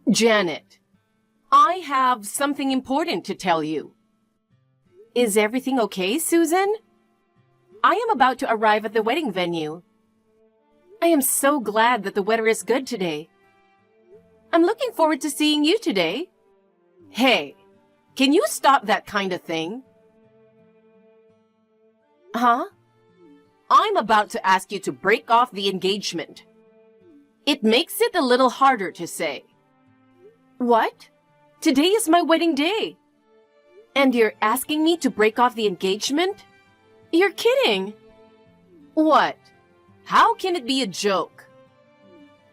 Janet, I have something important to tell you. Is everything okay, Susan? I am about to arrive at the wedding venue. I am so glad that the weather is good today. I'm looking forward to seeing you today. Hey, can you stop that kind of thing? Huh? I'm about to ask you to break off the engagement. It makes it a little harder to say. What? Today is my wedding day. And you're asking me to break off the engagement? You're kidding. What? How can it be a joke?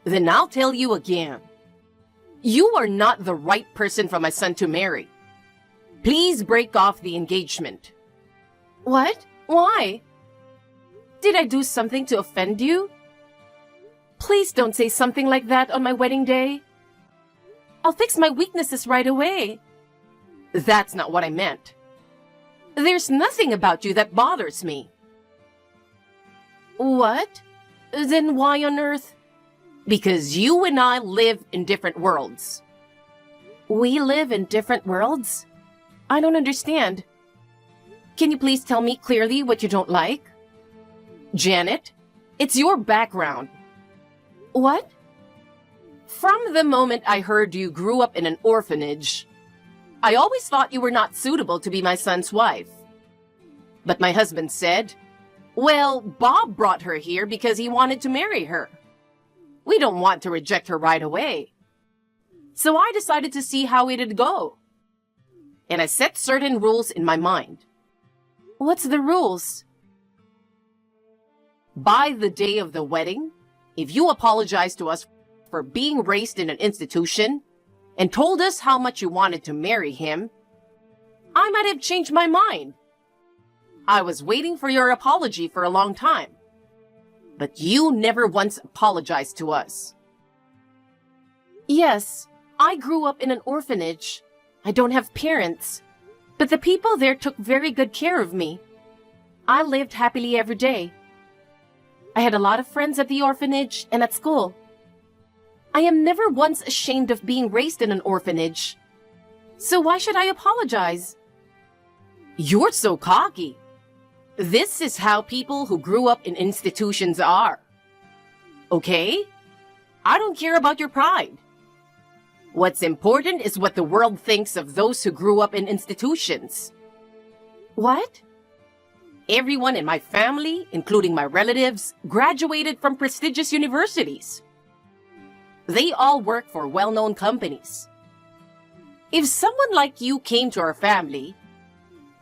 Then I'll tell you again. You are not the right person for my son to marry. Please break off the engagement. What? Why? Did I do something to offend you? Please don't say something like that on my wedding day. I'll fix my weaknesses right away. That's not what I meant. There's nothing about you that bothers me. What? Then why on earth? Because you and I live in different worlds. We live in different worlds? I don't understand. Can you please tell me clearly what you don't like? Janet, it's your background. What? From the moment I heard you grew up in an orphanage, I always thought you were not suitable to be my son's wife. But my husband said, well, Bob brought her here because he wanted to marry her. We don't want to reject her right away. So I decided to see how it'd go. And I set certain rules in my mind. What's the rules? By the day of the wedding, if you apologize to us for being raised in an institution and told us how much you wanted to marry him, I might have changed my mind. I was waiting for your apology for a long time, but you never once apologized to us. Yes, I grew up in an orphanage. I don't have parents, but the people there took very good care of me. I lived happily every day. I had a lot of friends at the orphanage and at school. I am never once ashamed of being raised in an orphanage. So why should I apologize? You're so cocky. This is how people who grew up in institutions are. Okay? I don't care about your pride. What's important is what the world thinks of those who grew up in institutions. What? Everyone in my family, including my relatives, graduated from prestigious universities. They all work for well-known companies. If someone like you came to our family,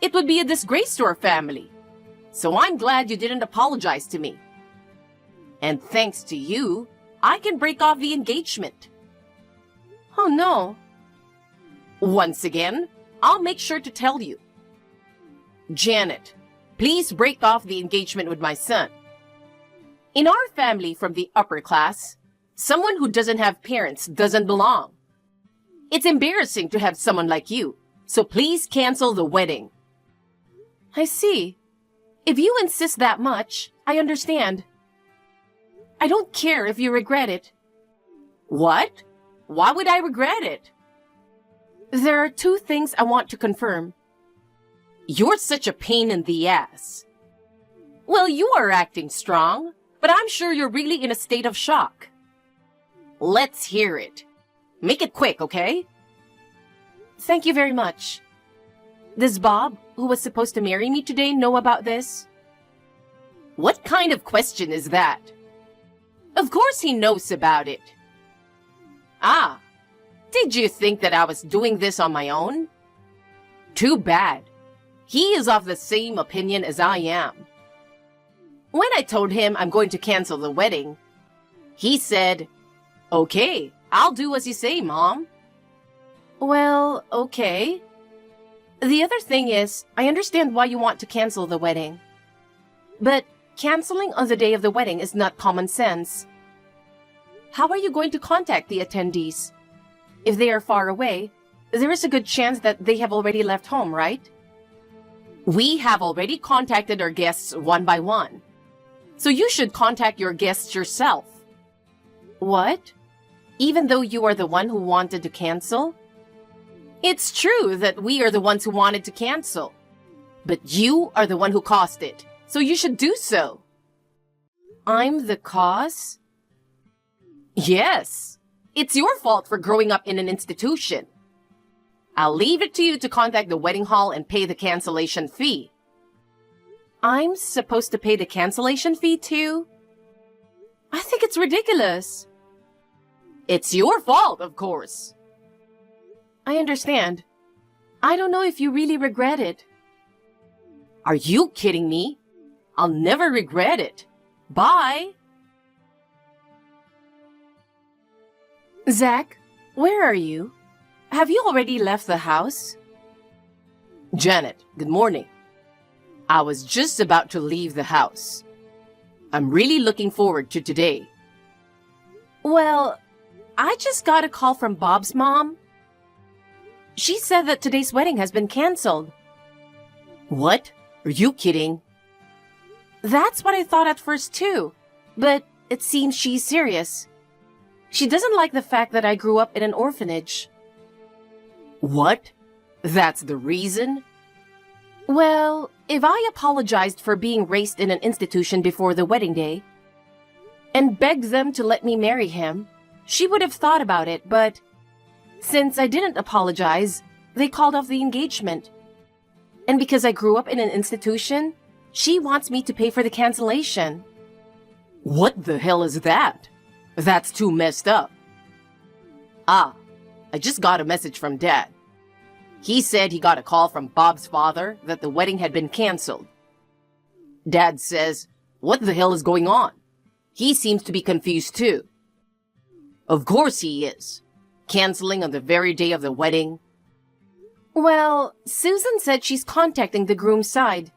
it would be a disgrace to our family. So I'm glad you didn't apologize to me. And thanks to you, I can break off the engagement. Oh no. Once again, I'll make sure to tell you. Janet, please break off the engagement with my son. In our family from the upper class, someone who doesn't have parents doesn't belong. It's embarrassing to have someone like you, so please cancel the wedding. I see. If you insist that much, I understand. I don't care if you regret it. What? Why would I regret it? There are two things I want to confirm. You're such a pain in the ass. Well, you are acting strong, but I'm sure you're really in a state of shock. Let's hear it. Make it quick, okay? Thank you very much. Does Bob, who was supposed to marry me today, know about this? What kind of question is that? Of course he knows about it. Ah, did you think that I was doing this on my own? Too bad. He is of the same opinion as I am. When I told him I'm going to cancel the wedding, he said, okay, I'll do as you say, Mom. Well, okay. The other thing is, I understand why you want to cancel the wedding. But canceling on the day of the wedding is not common sense. How are you going to contact the attendees? If they are far away, there is a good chance that they have already left home, right? We have already contacted our guests one by one. So you should contact your guests yourself. What? even though you are the one who wanted to cancel? It's true that we are the ones who wanted to cancel, but you are the one who caused it, so you should do so. I'm the cause? Yes. It's your fault for growing up in an institution. I'll leave it to you to contact the wedding hall and pay the cancellation fee. I'm supposed to pay the cancellation fee too? I think it's ridiculous. It's your fault, of course. I understand. I don't know if you really regret it. Are you kidding me? I'll never regret it. Bye. Zach, where are you? Have you already left the house? Janet, good morning. I was just about to leave the house. I'm really looking forward to today. Well, I just got a call from Bob's mom. She said that today's wedding has been canceled. What? Are you kidding? That's what I thought at first too, but it seems she's serious. She doesn't like the fact that I grew up in an orphanage. What? That's the reason? Well, if I apologized for being raised in an institution before the wedding day and begged them to let me marry him, she would have thought about it, but since I didn't apologize, they called off the engagement. And because I grew up in an institution, she wants me to pay for the cancellation. What the hell is that? That's too messed up. I just got a message from Dad. He said he got a call from Bob's father that the wedding had been canceled. Dad says, what the hell is going on? He seems to be confused too. Of course he is. Canceling on the very day of the wedding. Well, Susan said she's contacting the groom's side.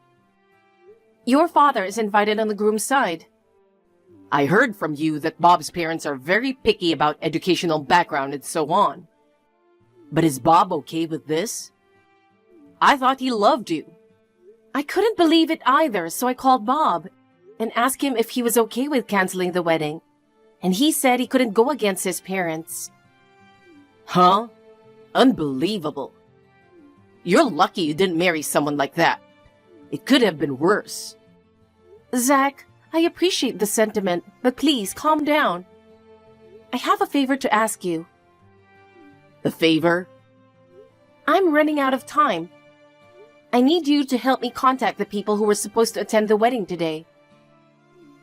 Your father is invited on the groom's side. I heard from you that Bob's parents are very picky about educational background and so on. But is Bob okay with this? I thought he loved you. I couldn't believe it either, so I called Bob and asked him if he was okay with canceling the wedding. And he said he couldn't go against his parents. Huh? Unbelievable. You're lucky you didn't marry someone like that. It could have been worse. Zach, I appreciate the sentiment, but please calm down. I have a favor to ask you. A favor? I'm running out of time. I need you to help me contact the people who were supposed to attend the wedding today.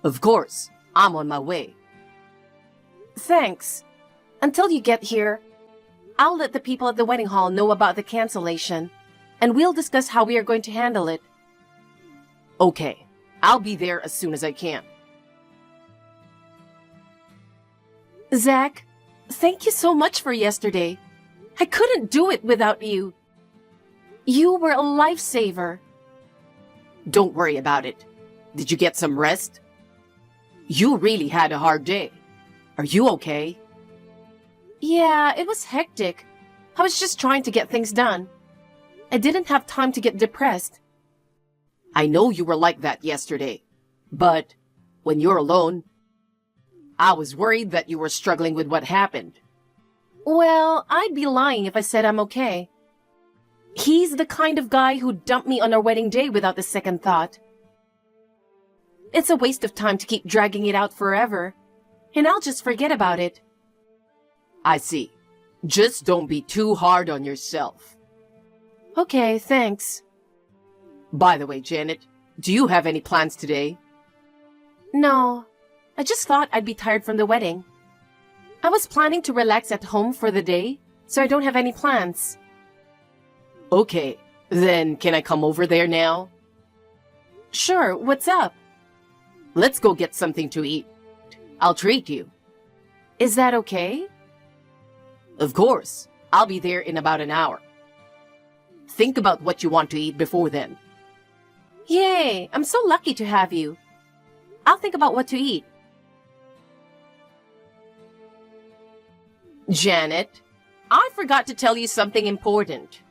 Of course. I'm on my way. Thanks. Until you get here, I'll let the people at the wedding hall know about the cancellation, and we'll discuss how we are going to handle it. Okay. I'll be there as soon as I can. Zach, thank you so much for yesterday. I couldn't do it without you. You were a lifesaver. Don't worry about it. Did you get some rest? You really had a hard day. Are you okay? Yeah, it was hectic. I was just trying to get things done. I didn't have time to get depressed. I know you were like that yesterday, but when you're alone, I was worried that you were struggling with what happened. Well, I'd be lying if I said I'm okay. He's the kind of guy who dumped me on our wedding day without a second thought. It's a waste of time to keep dragging it out forever, and I'll just forget about it. I see. Just don't be too hard on yourself. Okay, thanks. By the way, Janet, do you have any plans today? No. I just thought I'd be tired from the wedding. I was planning to relax at home for the day, so I don't have any plans. Okay, then can I come over there now? Sure, what's up? Let's go get something to eat. I'll treat you. Is that okay? Of course. I'll be there in about an hour. Think about what you want to eat before then. Yay! I'm so lucky to have you. I'll think about what to eat. Janet, I forgot to tell you something important.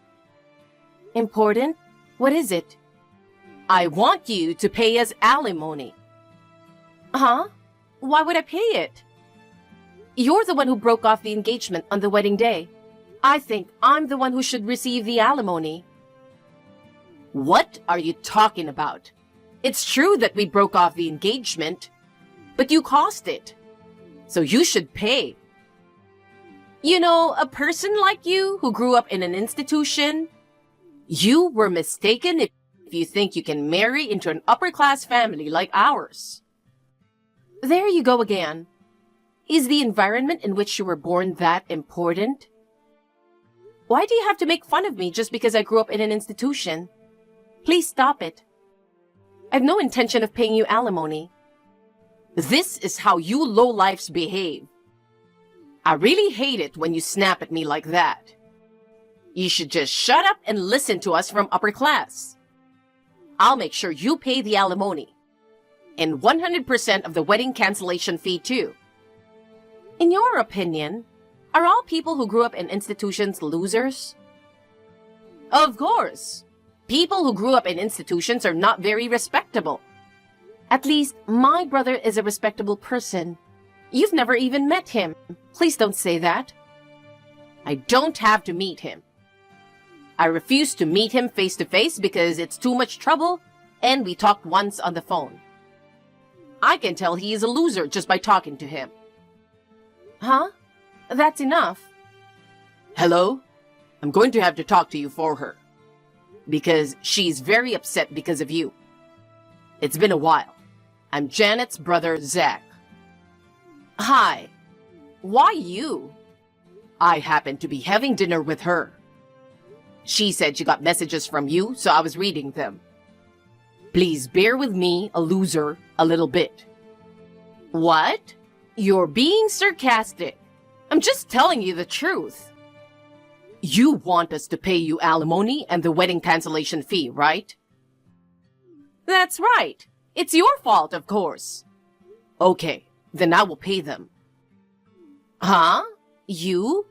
Important? What is it? I want you to pay us alimony. Huh? Why would I pay it? You're the one who broke off the engagement on the wedding day. I think I'm the one who should receive the alimony. What are you talking about? It's true that we broke off the engagement, but you caused it. So you should pay. You know, a person like you who grew up in an institution, you were mistaken if you think you can marry into an upper-class family like ours. There you go again. Is the environment in which you were born that important? Why do you have to make fun of me just because I grew up in an institution? Please stop it. I've no intention of paying you alimony. This is how you lowlifes behave. I really hate it when you snap at me like that. You should just shut up and listen to us from upper class. I'll make sure you pay the alimony. And 100% of the wedding cancellation fee too. In your opinion, are all people who grew up in institutions losers? Of course. People who grew up in institutions are not very respectable. At least, my brother is a respectable person. You've never even met him. Please don't say that. I don't have to meet him. I refuse to meet him face to face because it's too much trouble, and we talked once on the phone. I can tell he is a loser just by talking to him. Huh? That's enough. Hello? I'm going to have to talk to you for her. Because she's very upset because of you. It's been a while. I'm Janet's brother, Zach. Hi. Why you? I happened to be having dinner with her. She said she got messages from you, so I was reading them. Please bear with me, a loser, a little bit. What? You're being sarcastic. I'm just telling you the truth. You want us to pay you alimony and the wedding cancellation fee, right? That's right. It's your fault, of course. Okay, then I will pay them. Huh? You?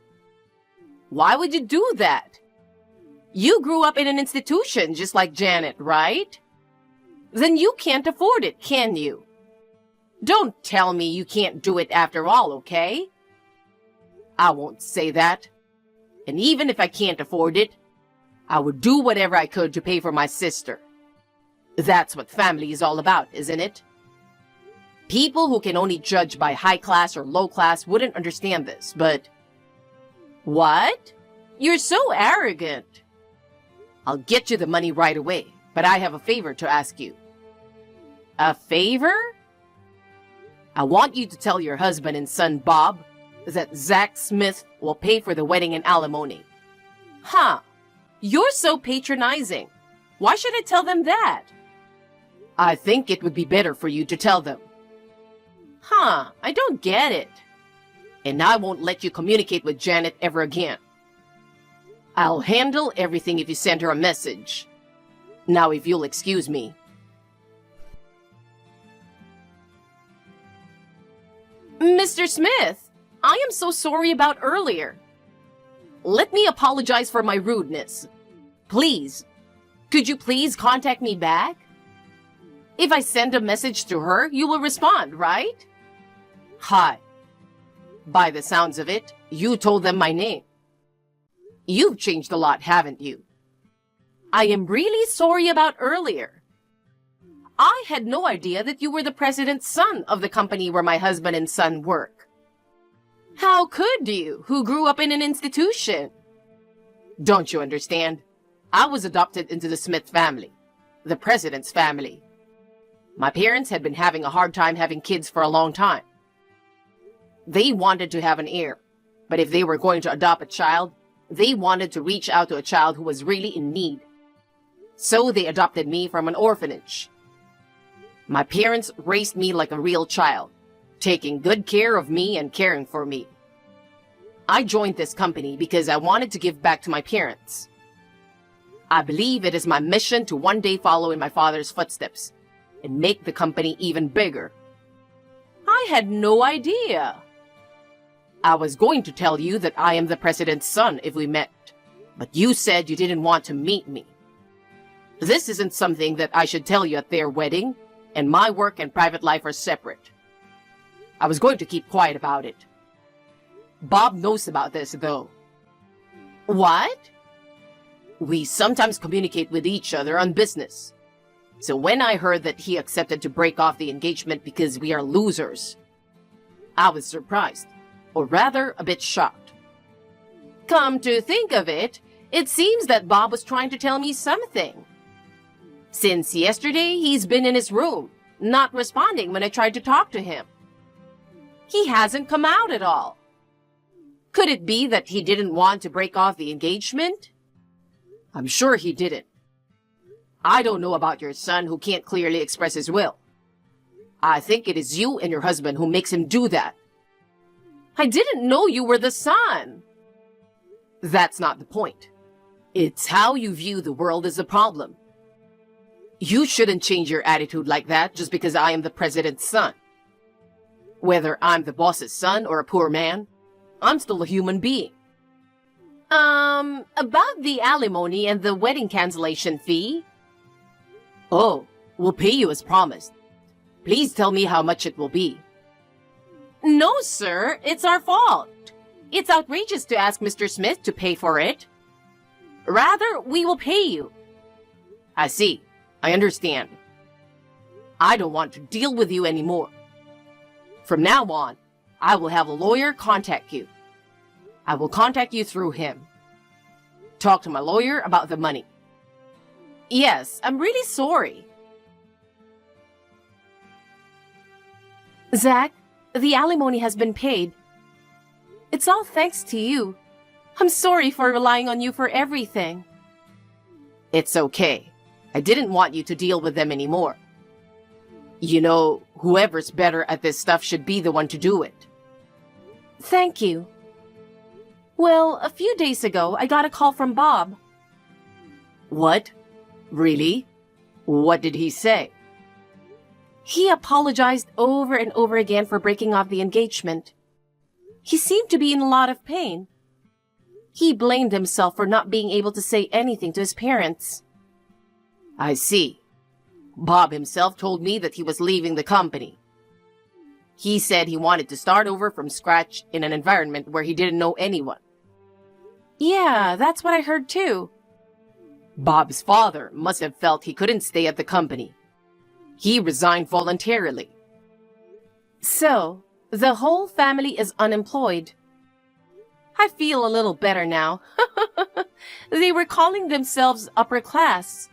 Why would you do that? You grew up in an institution just like Janet, right? Then you can't afford it, can you? Don't tell me you can't do it after all, okay? I won't say that. And even if I can't afford it, I would do whatever I could to pay for my sister. That's what family is all about, isn't it? People who can only judge by high class or low class wouldn't understand this, but... What? You're so arrogant. I'll get you the money right away, but I have a favor to ask you. A favor? I want you to tell your husband and son, Bob, that Zach Smith will pay for the wedding and alimony. Huh. You're so patronizing. Why should I tell them that? I think it would be better for you to tell them. Huh. I don't get it. And I won't let you communicate with Janet ever again. I'll handle everything if you send her a message. Now, if you'll excuse me. Mr. Smith, I am so sorry about earlier. Let me apologize for my rudeness. Please, could you please contact me back? If I send a message to her, you will respond, right? Hi. By the sounds of it, you told them my name. You've changed a lot, haven't you? I am really sorry about earlier. I had no idea that you were the president's son of the company where my husband and son work. How could you, who grew up in an institution? Don't you understand? I was adopted into the Smith family, the president's family. My parents had been having a hard time having kids for a long time. They wanted to have an heir, but if they were going to adopt a child, they wanted to reach out to a child who was really in need. So they adopted me from an orphanage. My parents raised me like a real child, taking good care of me and caring for me. I joined this company because I wanted to give back to my parents. I believe it is my mission to one day follow in my father's footsteps and make the company even bigger. I had no idea. I was going to tell you that I am the president's son if we met, but you said you didn't want to meet me. This isn't something that I should tell you at their wedding, and my work and private life are separate. I was going to keep quiet about it. Bob knows about this, though. What? We sometimes communicate with each other on business. So when I heard that he accepted to break off the engagement because we are losers, I was surprised, or rather a bit shocked. Come to think of it, it seems that Bob was trying to tell me something. Since yesterday, he's been in his room, not responding when I tried to talk to him. He hasn't come out at all. Could it be that he didn't want to break off the engagement? I'm sure he didn't. I don't know about your son who can't clearly express his will. I think it is you and your husband who makes him do that. I didn't know you were the son. That's not the point. It's how you view the world as a problem. You shouldn't change your attitude like that just because I am the president's son. Whether I'm the boss's son or a poor man, I'm still a human being. About the alimony and the wedding cancellation fee? Oh, we'll pay you as promised. Please tell me how much it will be. No, sir, it's our fault. It's outrageous to ask Mr. Smith to pay for it. Rather, we will pay you. I see. I understand. I don't want to deal with you anymore. From now on, I will have a lawyer contact you. I will contact you through him. Talk to my lawyer about the money. Yes, I'm really sorry. Zach, the alimony has been paid. It's all thanks to you. I'm sorry for relying on you for everything. It's okay. I didn't want you to deal with them anymore. You know, whoever's better at this stuff should be the one to do it. Thank you. Well, a few days ago, I got a call from Bob. What? Really? What did he say? He apologized over and over again for breaking off the engagement. He seemed to be in a lot of pain. He blamed himself for not being able to say anything to his parents. I see. Bob himself told me that he was leaving the company. He said he wanted to start over from scratch in an environment where he didn't know anyone. Yeah, that's what I heard too. Bob's father must have felt he couldn't stay at the company. He resigned voluntarily. So, the whole family is unemployed. I feel a little better now. They were calling themselves upper class.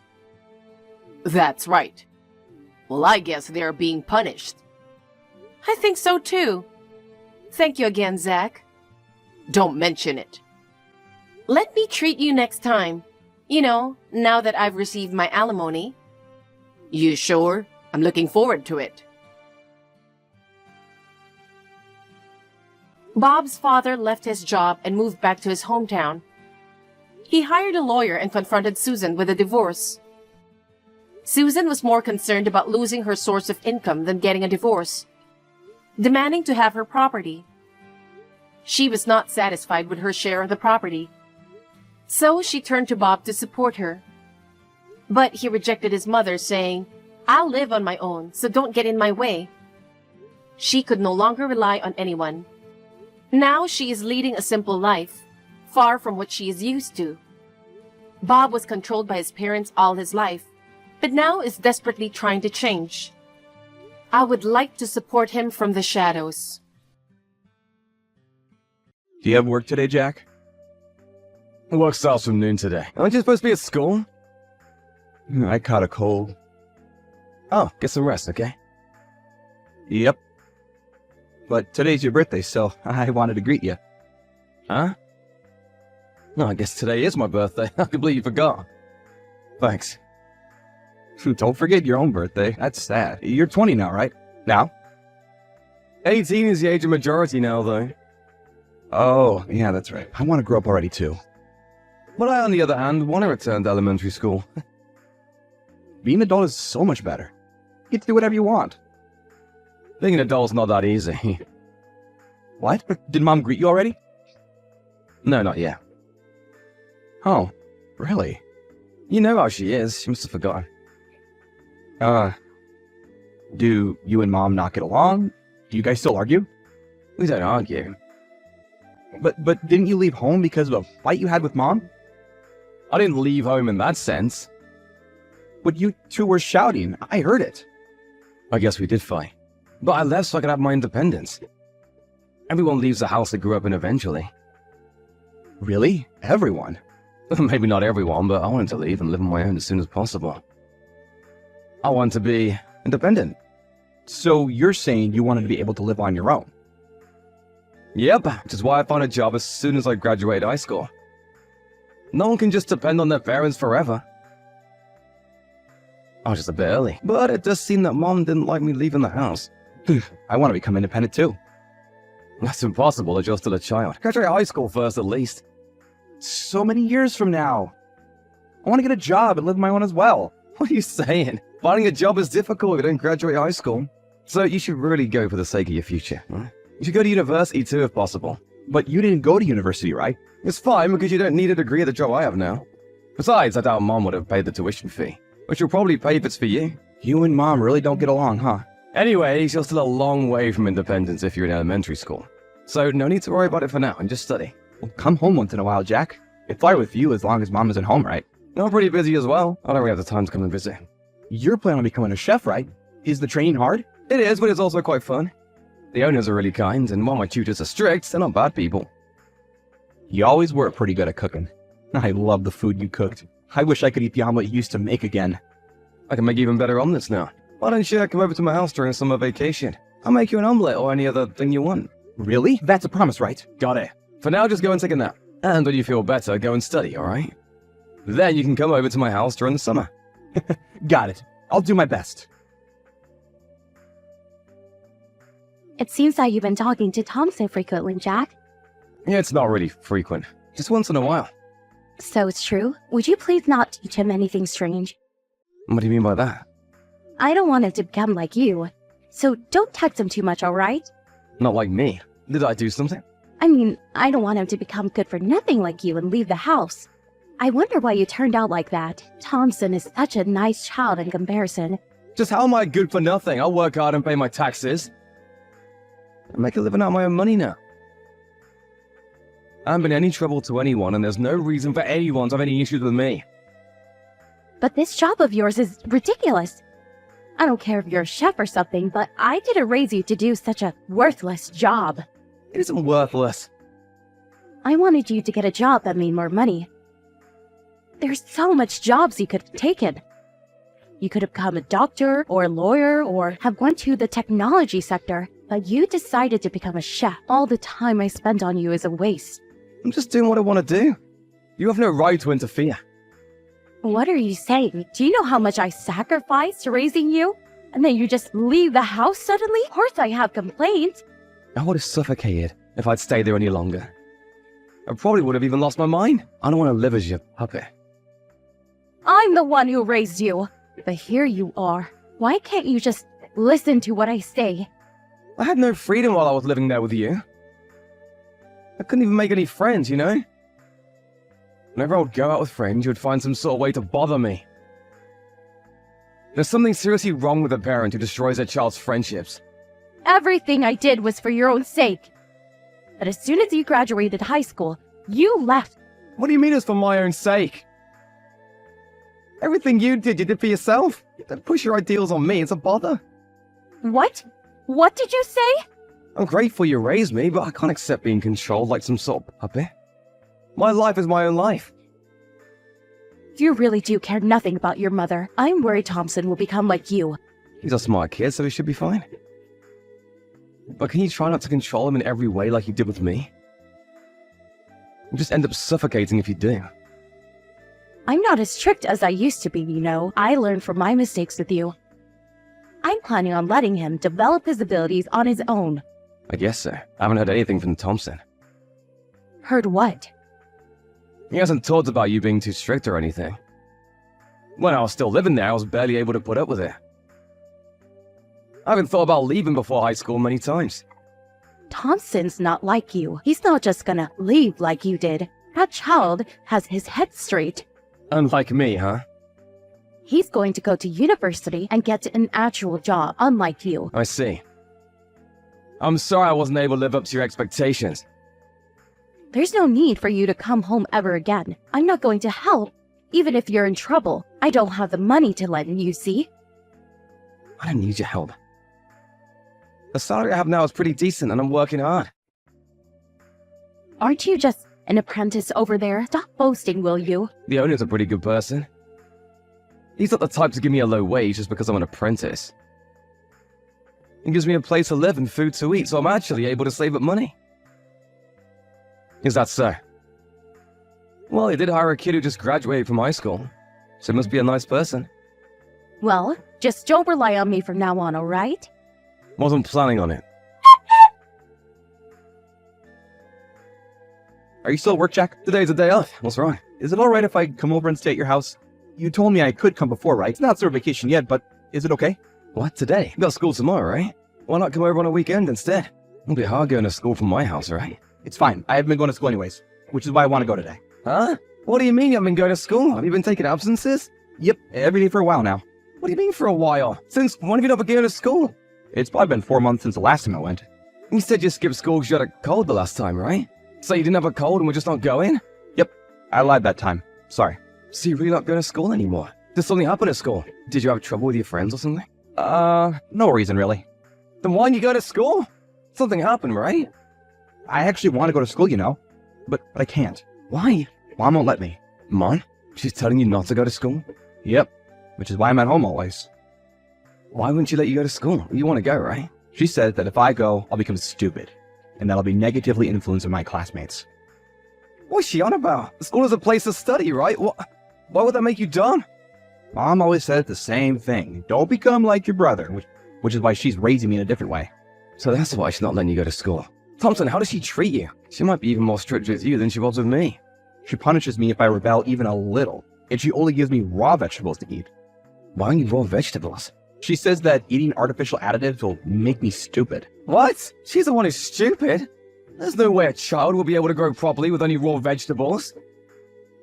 That's right. Well, I guess they're being punished. I think so too. Thank you again, Zach. Don't mention it. Let me treat you next time. You know, now that I've received my alimony. You sure? I'm looking forward to it. Bob's father left his job and moved back to his hometown. He hired a lawyer and confronted Susan with a divorce. Susan was more concerned about losing her source of income than getting a divorce, demanding to have her property. She was not satisfied with her share of the property, so she turned to Bob to support her. But he rejected his mother, saying, "I'll live on my own, so don't get in my way." She could no longer rely on anyone. Now she is leading a simple life, far from what she is used to. Bob was controlled by his parents all his life, but now is desperately trying to change. I would like to support him from the shadows. Do you have work today, Jack? Work starts from noon today. Aren't you supposed to be at school? I caught a cold. Oh, get some rest, okay? Yep. But today's your birthday, so I wanted to greet you. Huh? No, I guess today is my birthday. I can believe you forgot. Thanks. Don't forget your own birthday. That's sad. You're 20 now, right? Now? 18 is the age of majority now, though. Oh, yeah, that's right. I want to grow up already, too. But I, on the other hand, want to return to elementary school. Being an adult is so much better. You get to do whatever you want. Being an adult's not that easy. What? Did Mom greet you already? No, not yet. Oh, really? You know how she is. She must have forgotten. Do you and Mom not get along? Do you guys still argue? We don't argue. But didn't you leave home because of a fight you had with Mom? I didn't leave home in that sense. But you two were shouting. I heard it. I guess we did fight. But I left so I could have my independence. Everyone leaves the house they grew up in eventually. Really? Everyone? Maybe not everyone, but I wanted to leave and live on my own as soon as possible. I want to be independent. So you're saying you wanted to be able to live on your own? Yep, which is why I found a job as soon as I graduated high school. No one can just depend on their parents forever. I was just a bit early, but it does seem that Mom didn't like me leaving the house. I want to become independent too. That's impossible if you're still a child. Graduate high school first at least. So many years from now. I want to get a job and live on my own as well. What are you saying? Finding a job is difficult if you don't graduate high school. So you should really go for the sake of your future. You should go to university too if possible. But you didn't go to university, right? It's fine because you don't need a degree at the job I have now. Besides, I doubt Mom would have paid the tuition fee, which she'll probably pay if it's for you. You and Mom really don't get along, huh? Anyways, you're still a long way from independence if you're in elementary school. So no need to worry about it for now and just study. Well, come home once in a while, Jack. It's fine with you as long as Mom isn't home, right? I'm pretty busy as well. I don't really have the time to come and visit. You're planning on becoming a chef, right? Is the training hard? It is, but it's also quite fun. The owners are really kind, and while my tutors are strict, they're not bad people. You always were pretty good at cooking. I love the food you cooked. I wish I could eat the omelet you used to make again. I can make even better omelets now. Why don't you come over to my house during summer vacation? I'll make you an omelet or any other thing you want. Really? That's a promise, right? Got it. For now, just go and take a nap. And when you feel better, go and study, alright? Then you can come over to my house during the summer. Got it. I'll do my best. It seems that you've been talking to Thompson frequently, Jack. Yeah, it's not really frequent. Just once in a while. So it's true. Would you please not teach him anything strange? What do you mean by that? I don't want him to become like you. So don't text him too much, alright? Not like me. Did I do something? I mean, I don't want him to become good for nothing like you and leave the house. I wonder why you turned out like that. Thompson is such a nice child in comparison. Just how am I good for nothing? I'll work hard and pay my taxes. I make a living out of my own money now. I haven't been any trouble to anyone, and there's no reason for anyone to have any issues with me. But this job of yours is ridiculous. I don't care if you're a chef or something, but I didn't raise you to do such a worthless job. It isn't worthless. I wanted you to get a job that made more money. There's so much jobs you could have taken. You could have become a doctor or a lawyer or have gone to the technology sector, but you decided to become a chef. All the time I spent on you is a waste. I'm just doing what I want to do. You have no right to interfere. What are you saying? Do you know how much I sacrificed raising you? And then you just leave the house suddenly? Of course I have complaints. I would have suffocated if I'd stayed there any longer. I probably would have even lost my mind. I don't want to live as your puppet. I'm the one who raised you. But here you are. Why can't you just listen to what I say? I had no freedom while I was living there with you. I couldn't even make any friends, you know? Whenever I would go out with friends, you would find some sort of way to bother me. There's something seriously wrong with a parent who destroys their child's friendships. Everything I did was for your own sake. But as soon as you graduated high school, you left. What do you mean it's for my own sake? Everything you did for yourself. Don't push your ideals on me, it's a bother. What? What did you say? I'm grateful you raised me, but I can't accept being controlled like some sort of puppet. My life is my own life. You really do care nothing about your mother. I'm worried Thompson will become like you. He's a smart kid, so he should be fine. But can you try not to control him in every way like you did with me? You just end up suffocating if you do. I'm not as strict as I used to be, you know. I learned from my mistakes with you. I'm planning on letting him develop his abilities on his own. I guess so. I haven't heard anything from Thompson. Heard what? He hasn't talked about you being too strict or anything. When I was still living there, I was barely able to put up with it. I haven't thought about leaving before high school many times. Thompson's not like you. He's not just gonna leave like you did. That child has his head straight. Unlike me, huh? He's going to go to university and get an actual job, unlike you. I see. I'm sorry I wasn't able to live up to your expectations. There's no need for you to come home ever again. I'm not going to help. Even if you're in trouble, I don't have the money to lend you, see? I don't need your help. The salary I have now is pretty decent and I'm working hard. Aren't you just an apprentice over there? Stop boasting, will you? The owner's a pretty good person. He's not the type to give me a low wage just because I'm an apprentice. He gives me a place to live and food to eat, so I'm actually able to save up money. Is that so? Well, he did hire a kid who just graduated from high school, so he must be a nice person. Well, just don't rely on me from now on, alright? Wasn't planning on it. Are you still at work, Jack? Today's a day off. What's wrong? Is it alright if I come over and stay at your house? You told me I could come before, right? It's not summer vacation yet, but is it okay? What, today? You got school tomorrow, right? Why not come over on a weekend instead? It'll be hard going to school from my house, right? It's fine. I haven't been going to school anyways, which is why I want to go today. Huh? What do you mean you haven't been going to school? Have you been taking absences? Yep, every day for a while now. What do you mean for a while? Since when have you not been going to school? It's probably been 4 months since the last time I went. You said you skipped school because you had a cold the last time, right? So you didn't have a cold and we're just not going? Yep, I lied that time. Sorry. So you're really not going to school anymore? Did something happen at school? Did you have trouble with your friends or something? No reason really. Then why didn't you go to school? Something happened, right? I actually want to go to school, you know, but I can't. Why? Mom won't let me. Mom? She's telling you not to go to school? Yep, which is why I'm at home always. Why wouldn't you let you go to school? You want to go, right? She said that if I go, I'll become stupid, and that'll be negatively influencing my classmates. What's she on about? School is a place to study, right? Why would that make you dumb? Mom always said the same thing. Don't become like your brother, which is why she's raising me in a different way. So that's why she's not letting you go to school. Thompson, how does she treat you? She might be even more strict with you than she was with me. She punishes me if I rebel even a little, and she only gives me raw vegetables to eat. Why don't you eat raw vegetables? She says that eating artificial additives will make me stupid. What? She's the one who's stupid? There's no way a child will be able to grow properly with only raw vegetables.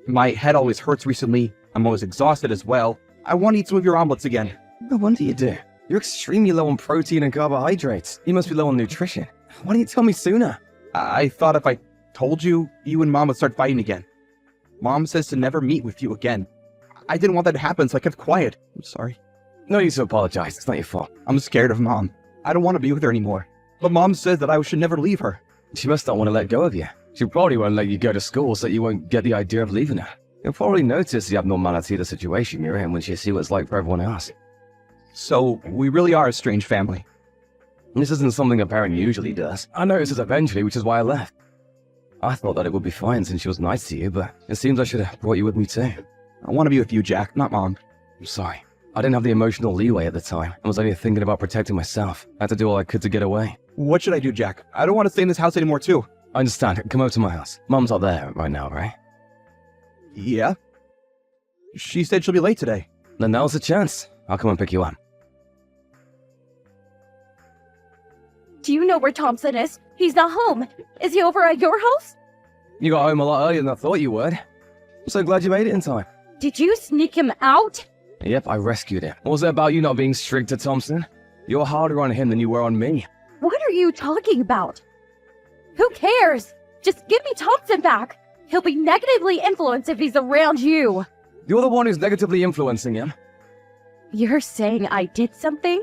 My head always hurts recently. I'm always exhausted as well. I want to eat some of your omelets again. No wonder you do. You're extremely low on protein and carbohydrates. You must be low on nutrition. Why didn't you tell me sooner? I thought if I told you, you and Mom would start fighting again. Mom says to never meet with you again. I didn't want that to happen, so I kept quiet. I'm sorry. No need to apologize. It's not your fault. I'm scared of Mom. I don't want to be with her anymore. But Mom says that I should never leave her. She must not want to let go of you. She probably won't let you go to school so that you won't get the idea of leaving her. You'll probably notice the abnormality of the situation you're in when she sees what it's like for everyone else. So, we really are a strange family. This isn't something a parent usually does. I noticed this eventually, which is why I left. I thought that it would be fine since she was nice to you, but it seems I should have brought you with me too. I want to be with you, Jack, not Mom. I'm sorry. I didn't have the emotional leeway at the time. I was only thinking about protecting myself. I had to do all I could to get away. What should I do, Jack? I don't want to stay in this house anymore, too. I understand. Come over to my house. Mom's not there right now, right? Yeah? She said she'll be late today. Then now's the chance. I'll come and pick you up. Do you know where Thompson is? He's not home. Is he over at your house? You got home a lot earlier than I thought you would. I'm so glad you made it in time. Did you sneak him out? Yep, I rescued him. What was it about you not being strict to Thompson? You're harder on him than you were on me. What are you talking about? Who cares? Just give me Thompson back. He'll be negatively influenced if he's around you. You're the one who's negatively influencing him. You're saying I did something?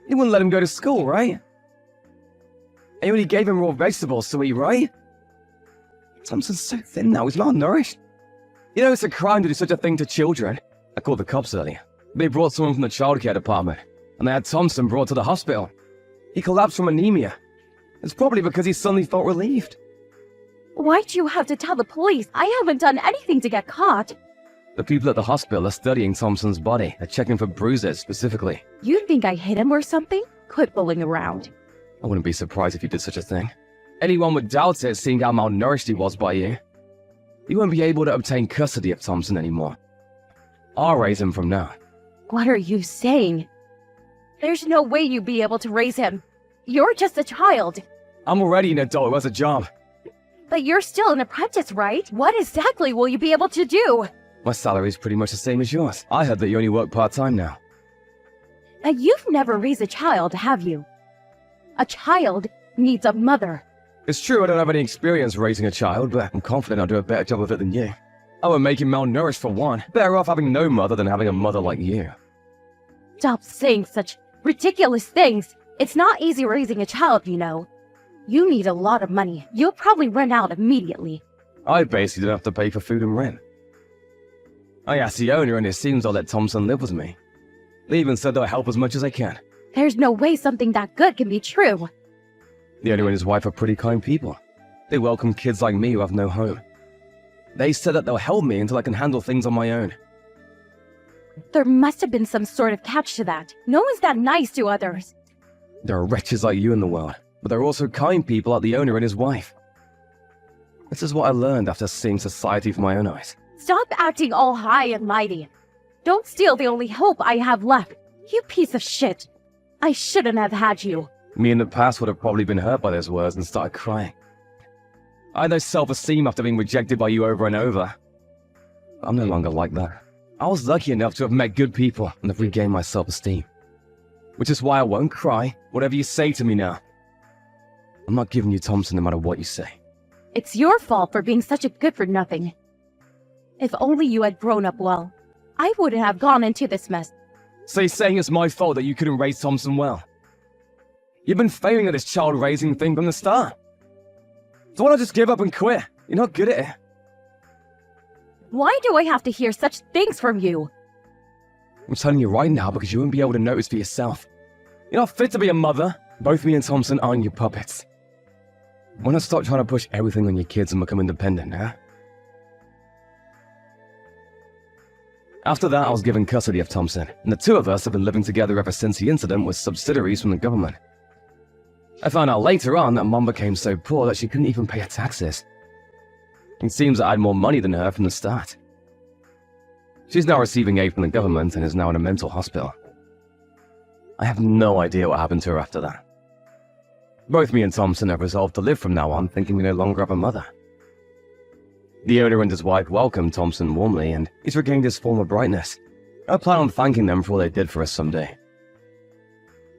You wouldn't let him go to school, right? And you only gave him raw vegetables to eat, right? Thompson's so thin now, he's malnourished. You know, it's a crime to do such a thing to children. I called the cops earlier. They brought someone from the childcare department, and they had Thompson brought to the hospital. He collapsed from anemia. It's probably because he suddenly felt relieved. Why'd you have to tell the police? I haven't done anything to get caught. The people at the hospital are studying Thompson's body. They're checking for bruises specifically. You think I hit him or something? Quit fooling around. I wouldn't be surprised if you did such a thing. Anyone would doubt it, seeing how malnourished he was by you. You won't be able to obtain custody of Thompson anymore. I'll raise him from now. What are you saying? There's no way you'd be able to raise him. You're just a child. I'm already an adult who has a job. But you're still an apprentice, right? What exactly will you be able to do? My salary's pretty much the same as yours. I heard that you only work part-time now. You've never raised a child, have you? A child needs a mother. It's true I don't have any experience raising a child, but I'm confident I'll do a better job of it than you. I won't make him malnourished for one. Better off having no mother than having a mother like you. Stop saying such ridiculous things. It's not easy raising a child, you know. You need a lot of money. You'll probably run out immediately. I basically don't have to pay for food and rent. I asked the owner and it seems I'll let Thompson live with me. They even said they'll help as much as I can. There's no way something that good can be true. The owner and his wife are pretty kind people. They welcome kids like me who have no home. They said that they'll help me until I can handle things on my own. There must have been some sort of catch to that. No one's that nice to others. There are wretches like you in the world, but there are also kind people like the owner and his wife. This is what I learned after seeing society with my own eyes. Stop acting all high and mighty. Don't steal the only hope I have left. You piece of shit. I shouldn't have had you. Me in the past would have probably been hurt by those words and started crying. I had no self-esteem after being rejected by you over and over. I'm no longer like that. I was lucky enough to have met good people and have regained my self-esteem. Which is why I won't cry, whatever you say to me now. I'm not giving you Thompson no matter what you say. It's your fault for being such a good-for-nothing. If only you had grown up well, I wouldn't have gone into this mess. So you're saying it's my fault that you couldn't raise Thompson well? You've been failing at this child-raising thing from the start. So why not just give up and quit? You're not good at it. Why do I have to hear such things from you? I'm telling you right now because you won't be able to notice for yourself. You're not fit to be a mother. Both me and Thompson aren't your puppets. Why not stop trying to push everything on your kids and become independent, huh? After that, I was given custody of Thompson, and the two of us have been living together ever since the incident with subsidiaries from the government. I found out later on that Mom became so poor that she couldn't even pay her taxes. It seems that I had more money than her from the start. She's now receiving aid from the government and is now in a mental hospital. I have no idea what happened to her after that. Both me and Thompson have resolved to live from now on, thinking we no longer have a mother. The owner and his wife welcomed Thompson warmly, and he's regained his former brightness. I plan on thanking them for all they did for us someday.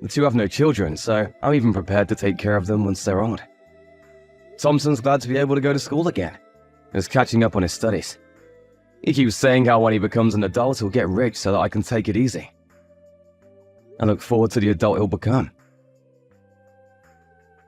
The two have no children, so I'm even prepared to take care of them once they're old. Thompson's glad to be able to go to school again, and is catching up on his studies. He keeps saying how when he becomes an adult he'll get rich so that I can take it easy. I look forward to the adult he'll become.